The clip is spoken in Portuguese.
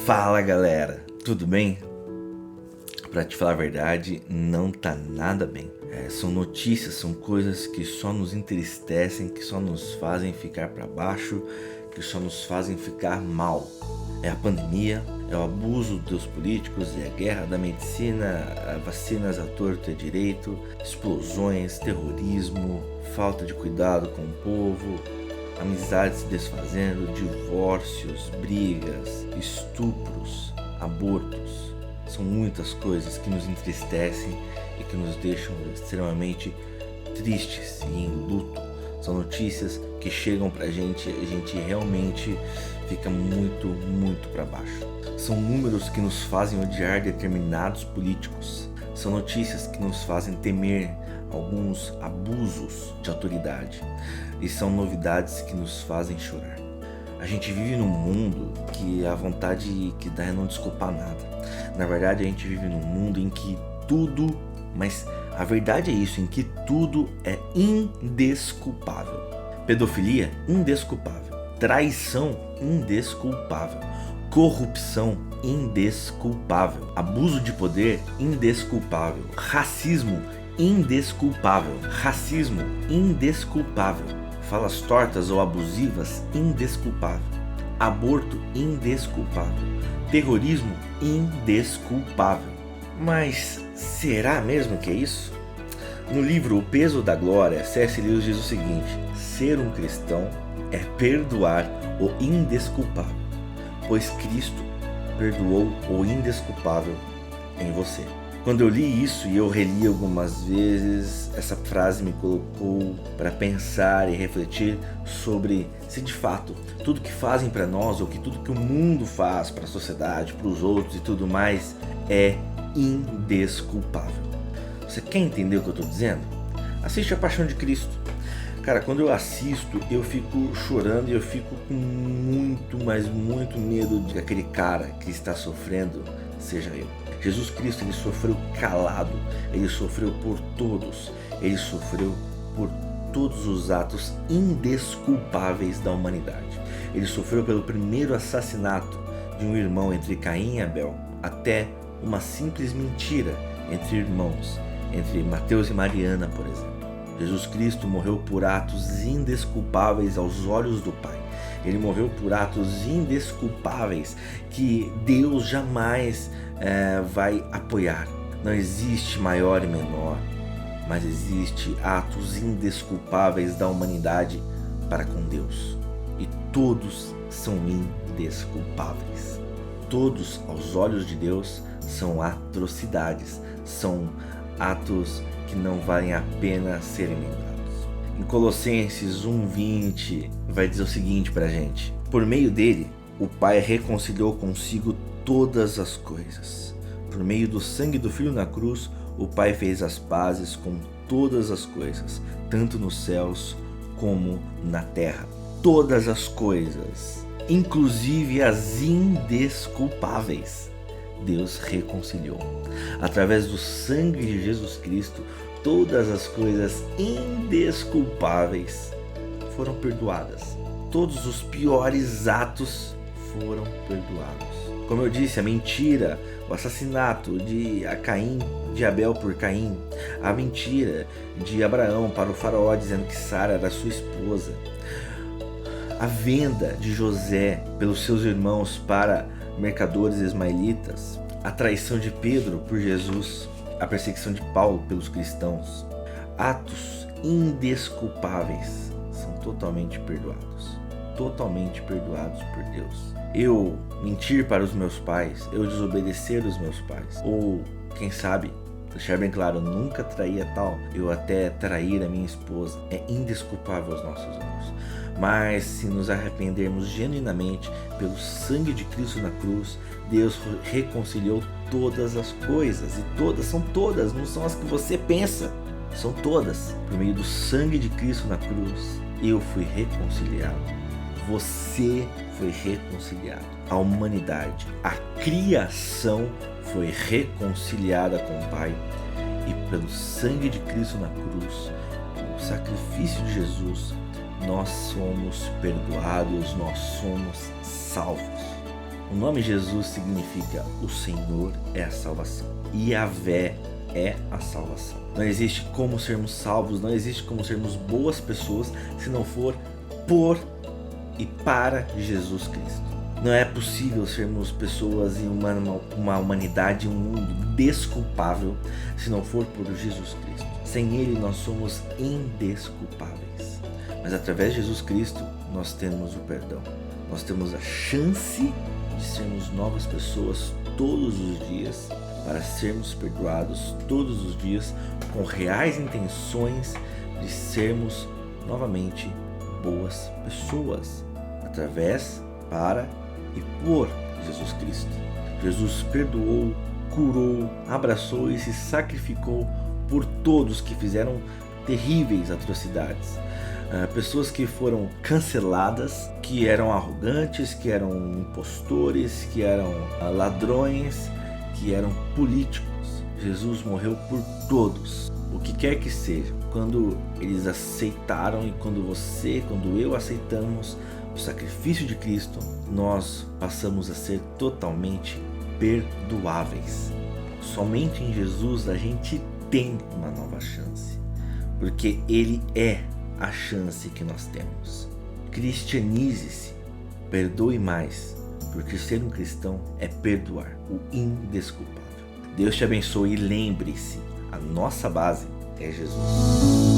Fala galera, tudo bem? Pra te falar a verdade, não tá nada bem. São notícias, são coisas que só nos entristecem, que só nos fazem ficar pra baixo, que só nos fazem ficar mal. É a pandemia, é o abuso dos políticos, é a guerra da medicina, vacinas à torto e à direito, explosões, terrorismo, falta de cuidado com o povo, amizades se desfazendo, divórcios, brigas, estupros, abortos. São muitas coisas que nos entristecem e que nos deixam extremamente tristes e em luto. São notícias que chegam pra gente e a gente realmente fica muito para baixo. São números que nos fazem odiar determinados políticos. São notícias que nos fazem temer alguns abusos de autoridade. E são novidades que nos fazem chorar. A gente vive num mundo que a vontade que dá é não desculpar nada. Na verdade, a gente vive num mundo em que tudo, mas a verdade é isso, em que tudo é indesculpável. Pedofilia, indesculpável. Traição, indesculpável. Corrupção, indesculpável. Abuso de poder, indesculpável. Racismo, indesculpável. Racismo, indesculpável. Falas tortas ou abusivas, indesculpável. Aborto, indesculpável. Terrorismo, indesculpável. Mas será mesmo que é isso? No livro O Peso da Glória, C.S. Lewis diz o seguinte: ser um cristão é perdoar o indesculpável, pois Cristo perdoou o indesculpável em você. Quando eu li isso e eu reli algumas vezes, essa frase me colocou para pensar e refletir sobre se de fato tudo que fazem para nós, ou que tudo que o mundo faz para a sociedade, para os outros e tudo mais, é indesculpável. Você quer entender o que eu estou dizendo? Assiste A Paixão de Cristo. Cara, quando eu assisto, eu fico chorando e eu fico com muito, mas muito medo de que aquele cara que está sofrendo seja eu. Jesus Cristo, ele sofreu calado, ele sofreu por todos, ele sofreu por todos os atos indesculpáveis da humanidade. Ele sofreu pelo primeiro assassinato de um irmão entre Caim e Abel, até uma simples mentira entre irmãos, entre Mateus e Mariana, por exemplo. Jesus Cristo morreu por atos indesculpáveis aos olhos do Pai. Ele morreu por atos indesculpáveis que Deus jamais vai apoiar. Não existe maior e menor, mas existe atos indesculpáveis da humanidade para com Deus. E todos são indesculpáveis. Todos, aos olhos de Deus, são atrocidades, são atos que não valem a pena serem lembrados. Em Colossenses 1:20 vai dizer o seguinte pra gente: por meio dele, o Pai reconciliou consigo todas as coisas. Por meio do sangue do Filho na cruz, o Pai fez as pazes com todas as coisas, tanto nos céus como na terra. Todas as coisas, inclusive as indesculpáveis, Deus reconciliou. Através do sangue de Jesus Cristo, todas as coisas indesculpáveis foram perdoadas. Todos os piores atos foram perdoados. Como eu disse, a mentira, o assassinato de Caim, de Abel por Caim, a mentira de Abraão para o faraó dizendo que Sara era sua esposa, a venda de José pelos seus irmãos para mercadores ismaelitas, a traição de Pedro por Jesus, a perseguição de Paulo pelos cristãos, atos indesculpáveis são totalmente perdoados por Deus. Eu mentir para os meus pais, eu desobedecer os meus pais, ou quem sabe, deixar bem claro, nunca trair a tal, eu até trair a minha esposa, é indesculpável aos nossos olhos. Mas se nos arrependermos genuinamente pelo sangue de Cristo na cruz, Deus reconciliou todas as coisas, e todas, são todas, não são as que você pensa, são todas. Por meio do sangue de Cristo na cruz, eu fui reconciliado. Você foi reconciliado. A humanidade, a criação foi reconciliada com o Pai. E pelo sangue de Cristo na cruz, o sacrifício de Jesus, nós somos perdoados, nós somos salvos. O nome Jesus significa o Senhor é a salvação. Yahvé é a salvação. Não existe como sermos salvos, não existe como sermos boas pessoas se não for por e para Jesus Cristo. Não é possível sermos pessoas em uma humanidade, um mundo desculpável se não for por Jesus Cristo. Sem Ele nós somos indesculpáveis. Mas através de Jesus Cristo nós temos o perdão. Nós temos a chance de sermos novas pessoas todos os dias, para sermos perdoados todos os dias, com reais intenções de sermos novamente boas pessoas, através, para e por Jesus Cristo. Jesus perdoou, curou, abraçou e se sacrificou por todos que fizeram terríveis atrocidades. Pessoas que foram canceladas, que eram arrogantes, que eram impostores, que eram ladrões, que eram políticos. Jesus morreu por todos, o que quer que seja. Quando eles aceitaram e quando eu aceitamos o sacrifício de Cristo, nós passamos a ser totalmente perdoáveis. Somente em Jesus a gente tem uma nova chance, porque Ele é a chance que nós temos. Cristianize-se, perdoe mais, porque ser um cristão é perdoar o indesculpável. Deus te abençoe e lembre-se, a nossa base é Jesus.